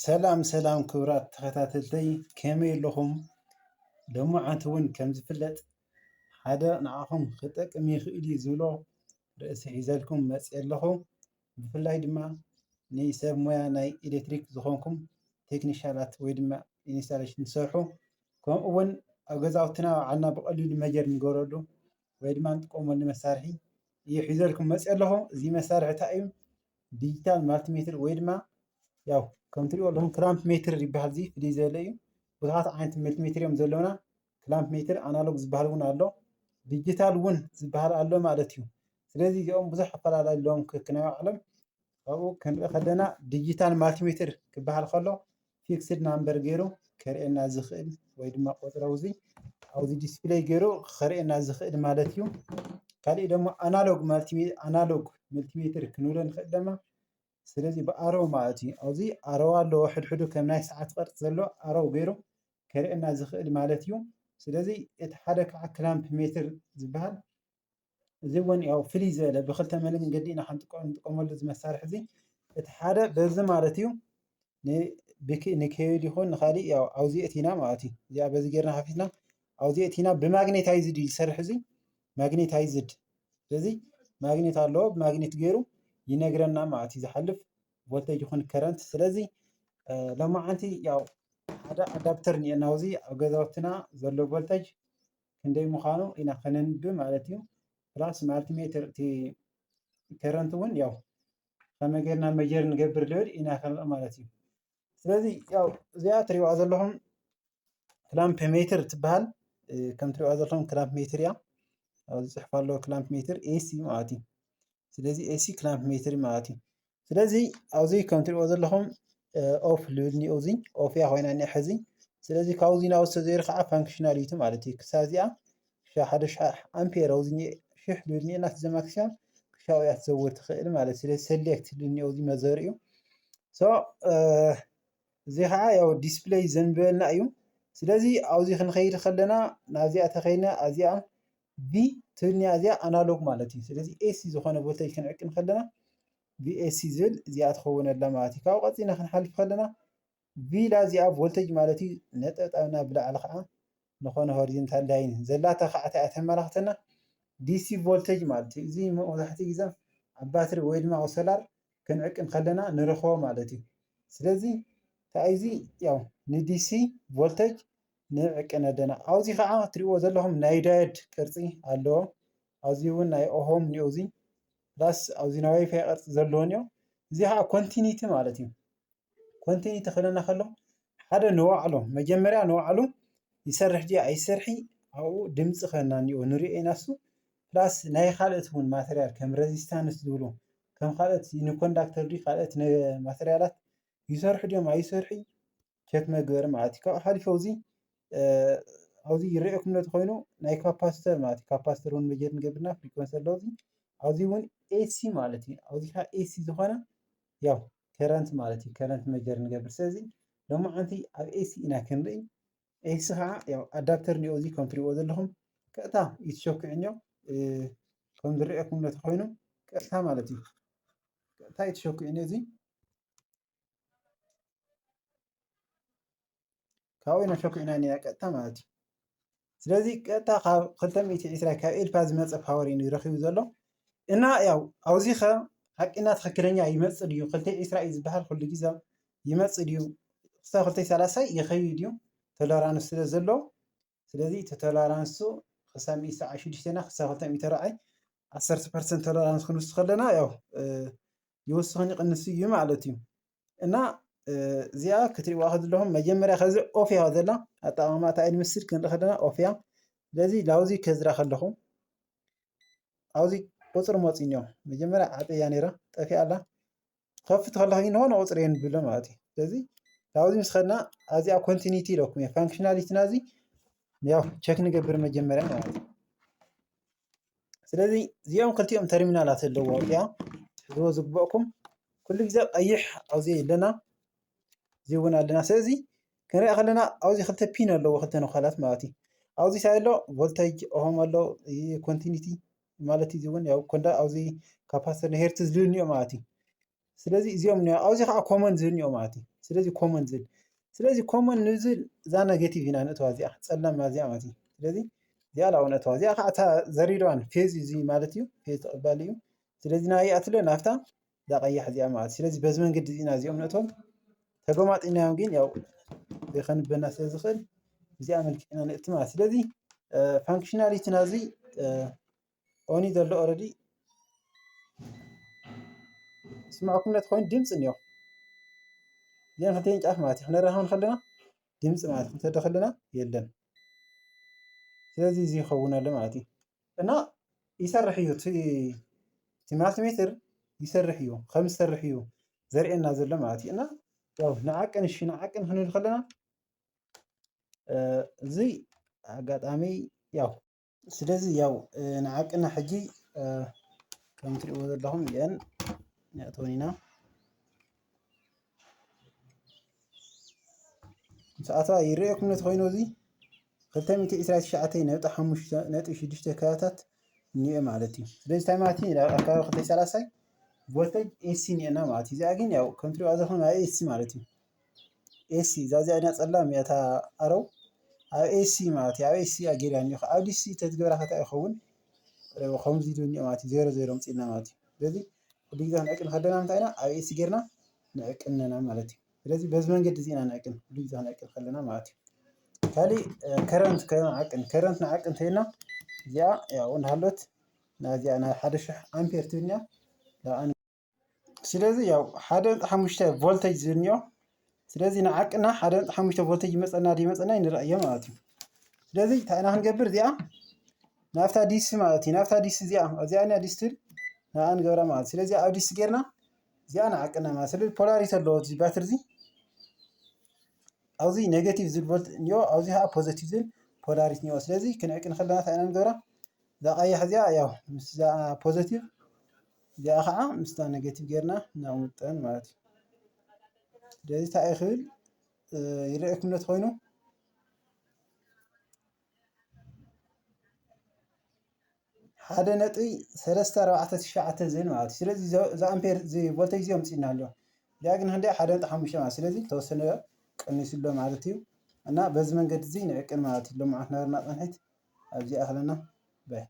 ሰላም ሰላም ክብራት ተኸታተልተይ ከመይ ኣለኹም? ሎማዓንቲ እውን ከም ዝፍለጥ ሓደ ንዓኹም ክጠቅም ይኽእል እዩ ዝብሎ ርእሲ ሒዘልኩም መፂአ ኣለኹ። ብፍላይ ድማ ንሰብ ሞያ ናይ ኤሌክትሪክ ዝኾንኩም ቴክኒሻናት ወይ ድማ ኢንስታሌሽን ትሰርሑ ከምኡ እውን ኣብ ገዛውትና ባዕልና ብቐሊሉ መጀር ንገብረሉ ወይ ድማ ንጥቀመሉ መሳርሒ እዩ ሒዘልኩም መፂአ ኣለኹ። እዚ መሳርሒ እንታይ እዩ? ዲጂታል ማልቲሜትር ወይ ድማ ያው ከም ትሪእዎ ኣለኹም ክላምፕ ሜትር ይበሃል። እዚ ፍልይ ዝበለ እዩ። ብዙሓት ዓይነት መልቲሜትር እዮም ዘለውና። ክላምፕ ሜትር ኣናሎግ ዝበሃል እውን ኣሎ፣ ዲጂታል እውን ዝበሃል ኣሎ ማለት እዩ። ስለዚ እዚኦም ብዙሕ ኣፈላላይ ኣለዎም ከክናይ ባዕሎም። ካብኡ ክንርኢ ከለና ዲጂታል ማልቲሜትር ክበሃል ከሎ ፊክስድ ናምበር ገይሩ ከርእየና ዝኽእል ወይ ድማ ቁፅሪ ኣብዚ ዲስፕሌይ ገይሩ ከርእየና ዝኽእል ማለት እዩ። ካሊእ ደግሞ ኣናሎግ መልቲሜትር ክንብሎ ንኽእል ድማ ስለዚ ብኣረው ማለት እዩ። ኣብዚ ኣረዋ ኣለዎ ሕድሕዱ ከም ናይ ሰዓት ቅርፂ ዘሎ ኣረው ገይሩ ከርእየና ዝኽእል ማለት እዩ። ስለዚ እቲ ሓደ ከዓ ክላምፕ ሜትር ዝበሃል እዚ እውን ያው ፍልይ ዝበለ ብክልተ መንገዲ ኢና ክንጥቀመሉ እዚ መሳርሒ እዚ። እቲ ሓደ በዚ ማለት እዩ ንኬብል ይኹን ንካሊእ ያው ኣብዚ ኣእቲና ማለት እዩ። እዚኣ በዚ ጌርና ከፊትና ኣብዚ ኣእቲና ብማግኔታይዝድ እዩ ዝሰርሕ እዚ ማግኔታይዝድ። ስለዚ ማግኔት ኣለዎ ብማግኔት ገይሩ ይነግረና ማለት እዩ ዝሓልፍ ቮልቴጅ ይኹን ከረንት። ስለዚ ሎማዓንቲ ያው ሓደ ኣዳፕተር እኒአና ኣብዚ ኣብ ገዛውትና ዘሎ ቮልቴጅ ክንደይ ምዃኑ ኢና ከነንብብ ማለት እዩ። ፕላስ ማልቲሜትር እቲ ከረንት እውን ያው ከመይ ጌርና መጀር ንገብር ልብል ኢና ክንርኢ ማለት እዩ። ስለዚ ያው እዚኣ ትሪእዋ ዘለኹም ክላምፕ ሜትር ትበሃል። ከም ትሪእዋ ዘለኹም ክላምፕ ሜትር እያ። ኣብዚ ፅሑፍ ኣሎ ክላምፕ ሜትር ኤሲ ማለት እዩ። ስለዚ ኤሲ ክላምፕ ሜትር ማለት እዩ። ስለዚ ኣብዚ ከም ትሪእዎ ዘለኹም ኦፍ ልብል እኒኦ እዚ ኦፍ እያ ኮይና እኒኣ ሕዚ። ስለዚ ካብዚ ናብዚ ተዘይሩ ከዓ ፋንክሽናሊቲ ማለት እዩ። ክሳብ እዚኣ 1000 ኣምፔር ኣብዚ ሽሕ ልብል እኒአ ናቲ ዘማክስያ ክሻው እያ ትዘውር ትኽእል ማለት እዩ። ስለዚ ሰሌክት ልብል እኒኦ እዚ መዘርኡ እዚ ከዓ ያው ዲስፕሌይ ዘንብበልና እዩ። ስለዚ ኣብዚ ክንኸይድ ከለና ናብዚኣ ተኸይድና እዚኣ ቪ ትብል እኒኣ እዚኣ ኣናሎግ ማለት እዩ። ስለዚ ኤሲ ዝኾነ ቮልቴጅ ክንዕቅን ከለና ቪኤሲ ዝብል እዚኣ ትኸውነላ ማለት እዩ። ካብኡ ቀፂልና ክንሓልፍ ከለና ቪላ እዚኣ ቮልቴጅ ማለት እዩ። ነጠብጣብና ብላዕሊ ከዓ ዝኾነ ሆሪዞንታል ላይን ዘላታ ከዓ እንታይ እያ ተመላኽተና? ዲሲ ቮልቴጅ ማለት እዩ። እዚ መብዛሕትኡ ግዜ ኣብ ባትሪ ወይ ድማ ኣብ ሶላር ክንዕቅን ከለና ንረኽቦ ማለት እዩ። ስለዚ እንታይ እዚ ያው ንዲሲ ቮልቴጅ ንዕቅን ኣለና። ኣብዚ ከዓ ትሪእዎ ዘለኹም ናይ ዳዮድ ቅርፂ ኣለዎ። ኣብዚ እውን ናይ ኦሆም እኒኦ እዚ ፕላስ ኣብዚ ናይ ዋይፋይ ቅርፂ ዘለዎ እኒኦ። እዚ ከዓ ኮንቲኒቲ ማለት እዩ። ኮንቲኒቲ ክብለና ከሎ ሓደ ንባዕሉ መጀመርያ ንባዕሉ ይሰርሕ ድዩ ኣይሰርሒ ኣብኡ ድምፂ ክበና እኒኦ ንሪኦ ኢና እሱ። ፕላስ ናይ ካልኦት እውን ማተርያል ከም ረዚስታንስ ዝብሉ ከም ካልኦት ንኮንዳክተር ድዩ ካልኦት ማተርያላት ይሰርሑ ድዮም ኣይሰርሑ ቸክ መግበሪ ማለት እዩ። ካብኡ ሓሊፉ ኣብዚ ይርአየኩም ኮይኑ ናይ ካፓስተር ማለት እዩ። ካፓስተር እውን መጀር ንገብርና ፍሪኮንሲ ኣለዎ እዚ። ኣብዚ እውን ኤሲ ማለት እዩ። ኣብዚ ከዓ ኤሲ ዝኾነ ያው ከረንት ማለት እዩ። ከረንት መጀር ንገብር። ስለዚ ሎማዓንቲ ኣብ ኤሲ ኢና ክንርኢ። ኤሲ ከዓ ያው ኣዳፕተር እኒኦ እዚ ከም ትሪእዎ ዘለኹም ቀጥታ ይትሸክዕ እኒኦ ከም ዝርአየኩም ኮይኑ ቀጥታ ማለት እዩ። ቀጥታ ይትሸክዕ እኒኦ እዚ ካብኡ ኢና ሸኪዕና እኒኣ ቀጥታ ማለት እዩ። ስለዚ ቀጥታ ካብ 220 ካብ ኤልፓ ዝመፀ ፓወር እዩ ረኺቡ ዘሎ እና ያው ኣብዚ ኸ ሓቂና ትክክለኛ ይመፅእ ድዩ 220 እዩ ዝበሃል ኩሉ ግዜ ይመፅእ ድዩ ክሳብ 230 ይኸይድ ድዩ ቶለራንስ ስለ ዘለዎ። ስለዚ እቲ ቶለራንሱ ክሳብ 196 ና ክሳብ 240 10% ቶለራንስ ክንውስድ ከለና ያው ይውስኽን ይቕንስ እዩ ማለት እዩ። እና እዚኣ ክትሪእዋ ከለኹም መጀመርያ ከዚ ኦፍ እያ ዘላ ኣጠቓቕማ እንታይ እዩ ዝመስል ክንርኢ ከለና ኦፍ እያ። ስለዚ ላብዚ ከዝራ ከለኹ ኣብዚ ቁፅሪ መፂኡ እኒኦ መጀመርያ ዓጠያ ነይራ ጠፊኣ ኣላ ከፍት ከለኹ ንሆነ ቁፅሪ የንብሎ ማለት እዩ። ስለዚ ካብዚ ምስ ከድና እዚኣ ኮንቲኒቲ ኢለኩም እየ ፋንክሽናሊቲና እዚ ያው ቸክ ንገብር መጀመርያ ማለት እዩ። ስለዚ እዚኦም ክልቲኦም ተርሚናላት ኣለዎ እያ ትሕዝዎ ዝግበአኩም ኩሉ ግዜ ቀይሕ ኣብዚ ኣለና እዚ እውን ኣለና። ስለዚ ክንሪኣ ከለና ኣብዚ ክልተ ፒን ኣለዎ ክልተ ነዃላት ማለት እዩ። ኣብዚ እንታይ ኣሎ ቮልቴጅ ኦሆም ኣሎ ኮንቲኒቲ ማለት እዩ። እዚ እውን ያው ኣብዚ ካፓስተር ሄርትዝ ዝብል እኒኦ ማለት እዩ። ስለዚ እዚኦም እኒኦ ኣብዚ ከዓ ኮመን ዝብል እኒኦ ማለት እዩ ስለዚ ኮመን ዝብል ስለዚ ኮመን ንዝብል እዛ ኔጌቲቭ ኢና ነእትዋ እዚኣ ፀላም እዚኣ ማለት እዩ ስለዚ እዚኣ ላብኡ ነእትዋ እዚኣ ከዓ እታ ዘሪድዋን ፌዝ እዚ ማለት እዩ ፌዝ ተቐባሊ እዩ ስለዚ ናበይ ኣትሎ ናብታ እዛ ቀያሕ እዚኣ ማለት እዩ ስለዚ በዚ መንገዲ ኢና እዚኦም ነእትዎም ተገማጢናዮም ግን ያው ዘይከንበና ስለ ዝኽእል እዚኣ መልክዕና ነእቲ ማለት ስለዚ ፋንክሽናሊቲ ናዚ ኦን እዩ ዘሎ ኦልሬዲ ስማዕኩም ኮይኑ ድምፂ እኒኦ እዚአን ክልተን ጫፍ ማለት እዩ ክነራኸብ ከለና ድምፂ ማለት ክንሰዶ ከለና የለን ስለዚ እዚ ይኸውን ኣሎ ማለት እዩ እና ይሰርሕ እዩ እቲ ማልቲሜትር ይሰርሕ እዩ ከም ዝሰርሕ እዩ ዘርእየና ዘሎ ማለት እዩ እና ያው ንዓቅን እሺ ንዓቅን ክንብል ከለና እዚ ኣጋጣሚ ያው ስለዚ ያው ንዓቅና ሕጂ ከም ትሪእዎ ዘለኹም እዚአን ነእትወን ኢና ሰዓትዋ ይርአየኩም ነቲ ኮይኑ እዚ 229.5.6 ከባቢታት እኒአ ማለት እዩ ስለዚ እንታይ ማለት እዩ ኣብ ከባቢ 230 ቮልቴጅ ኤሲ እኒአና ማለት እዩ እዚኣ ግን ያው ከም ትሪእዋ ዘለኹም ኣብ ኤሲ ማለት እዩ ኤሲ እዛ እዚኣ ድማ ፀላም እያ እታ ኣረው ኣብ ኤሲ ማለት እዩ ኣብ ኤሲ እያ ገይርያ እኒኦ ኣብ ዲሲ ተትገብራ እንታይ ይኸውን ከምዚ ኢሉ እኒኦ ማለት እዩ 00 መፂና ማለት እዩ ስለዚ ኩሉ ግዜ ክንዕቅን ከለና እንታይ ኢና ኣብ ኤሲ ጌርና ንዕቅን ኣለና ማለት እዩ ስለዚ በዚ መንገዲ እዚ ኢና ንዕቅን ኩሉ ግዜ ክንዕቅን ከለና ማለት እዩ ካሊእ ከረንት ከነዓቅን ከረንት ንዓቅን እንተኢልና እዚኣ ያው እናሃሎት ናዚኣ ናብ 1000 ኣምፔር ትብል እኒኣ ስለዚ ያው 1.5 ቮልቴጅ ዝብል እኒኦ ስለዚ ንዓቅና 1.5 ቮልቴጅ ይመፀና ይመፀና ንርአዮ ማለት እዩ ስለዚ እንታይ ኢና ክንገብር እዚኣ ናብታ ዲሲ ማለት እዩ ናብታ ዲሲ እዚኣ እዚኣ ዲሲ ትብል ናብኣ ንገብራ ማለት ስለዚ ኣብ ዲሲ ጌርና እዚኣ ንዓቅና ማለት ስለዚ ፖላሪቲ ኣለዎ እዚ ባትሪ እዚ ኣብዚ ኔጌቲቭ ዝብል ቮልት እኒኦ ኣብዚ ከዓ ፖዘቲቭ ዝብል ፖላሪቲ እኒኦ ስለዚ ክንዕቅን ከለና እንታይ ኢና ንገብራ እዛ ቀያሕ እዚኣ ያው ምስዛ ፖዘቲቭ እዚኣ ከዓ ምስታ ኔጌቲቭ ጌርና ነቅምጠን ማለት እዩ ስለዚ እንታይ እዩ ክብል ይርአየኩም ነቲ ኮይኑ 1.349 ዝብል ማለት እዩ ስለዚ እዚ ኣምፔር እዚ ቮልቴጅ እዚኦም መፂና ኣለዎ እዚኣ ግን ክንደይ 1.5 ማለት ስለዚ ተወሰነ ቀኒሱ ኣሎ ማለት እዩ እና በዚ መንገዲ እዚ ንዕቅን ማለት እዩ ሎማዓት ነበርና ፀንሒት ኣብዚኣ ኣለና ባይ